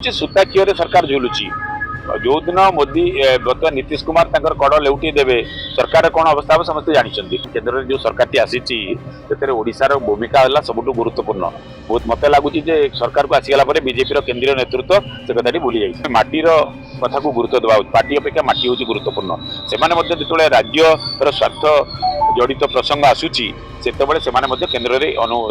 सूता खीर सरकार झुलुची जो दिन मोदी बर्तमान नीतीश कुमार कड़ लेउटी देवे सरकार कौन अवस्था हम समस्त जानते केन्द्र जो सरकार आसी ओडार भूमिका है सब गुरुत्वपूर्ण बहुत मत लगुच सरकार को आसीगला बीजेपी केन्द्रीय नेतृत्व से कथा भूली जाए माटीर कथा को गुरुत्व देवा पार्टी अपेक्षा माटी हूँ गुरुत्वपूर्ण से जो राज्य स्वार्थ जड़ित प्रसंग आसूची से केन्द्र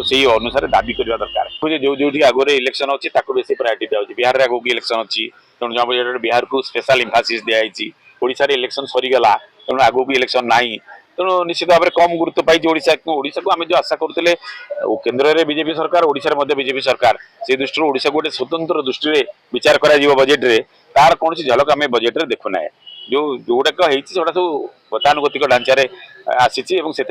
से अनुसार दाबी करने दरकार जो जो आगे इलेक्शन अच्छी बेसी प्रायोरिटी दिया बिहार आगे इलेक्शन अच्छी तेणु बिहार को स्पेशल इम्फासिस दिखाई ओडिशा इलेक्शन सरीगला तेणु आगे भी इलेक्शन ना तेणु निश्चित भाव में कम गुरुत्व पाई ओडिशा को आम जो आशा करते केन्द्र में बीजेपी सरकार ओडिशा बीजेपी सरकार से दृष्टि ओडिशा गोटे स्वतंत्र दृष्टि विचार कर बजेट रे तार कौन झलक आम बजेट देखुना जो जोगुड़ाक सब गतानुगतिक ढांचार आसी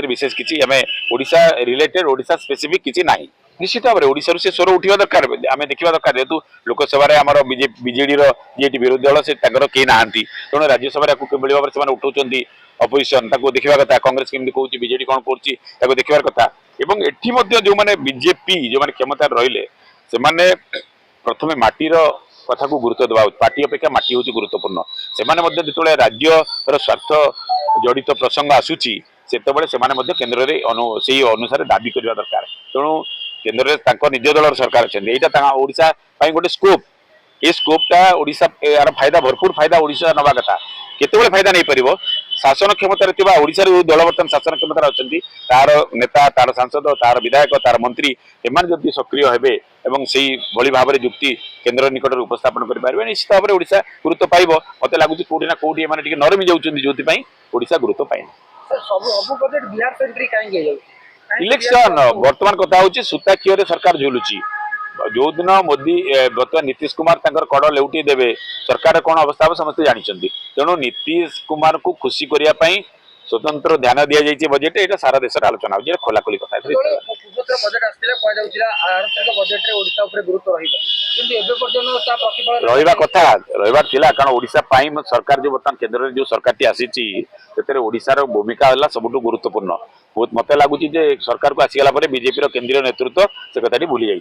विशेष किसी आम ओडिशा रिलेटेड ओडिशा स्पेसिफिक किसी ना निश्चित भाव में ओडिशा से स्वर उठा दरकार आम देखा दरकार जेहतु लोकसभा आम बीजेडी जी विरोधी दल से कई ना तेणु राज्यसभा किभली भाव में उठाऊँ अपोजिशन देखा कथा कांग्रेस केमती कौन बीजेडी कौन कर देखा कथा एटी जो मैंने बीजेपी जो मैंने क्षमता रही से प्रथम माटीर कथा को गुरुत्व देवा पार्टी अपेक्षा माटी हूँ गुरुत्वपूर्ण से राज्य स्वार्थ जड़ित प्रसंग आसूची से केन्द्र से अनुसार दाबी करने दरकार तेणु केन्द्र में निज दल सरकार अच्छा ओडिशा गोटे स्कोप ये स्कोपटा ओडिशा यार फायदा भरपूर फायदा ओडिशा नवा कथा केते फायदा नहीं पार शासन क्षमता ओडिशा जो दल बर्तमान शासन क्षमता अच्छा तार नेता तार सांसद तार विधायक तार मंत्री एम जब सक्रिय हे से भली भाव में जुक्ति केन्द्र निकट में उपस्थापन करेंगे निश्चित भाव में ओडिशा गुरुत्व पाइब मत लगुच कौटी ना कौटी एम नरमी जाऊँगी जो ओडिशा गुरुत्व पाए इलेक्शन बर्तमान कथा हूँ सूता खीर सरकार झुलुची जो दिन मोदी बर्तमान नीतीश कुमार कड़ लेउटी देवे सरकार कौन अवस्था हम समस्त जानते तेणु नीतीश कुमार को खुशी करने स्वतंत्र ध्यान दि जाए बजेट ये सारा देश आलोचना हो खोलाखोली कथा रहा कथा रहा कारण ओडिशा सरकार जो बर्तमान केन्द्र में जो सरकार आसी ओडार भूमिका है सब गुरुत्वपूर्ण बहुत मत लगुच सरकार को आसीगला बीजेपी केन्द्रीय नेतृत्व से कथा भूली जाए।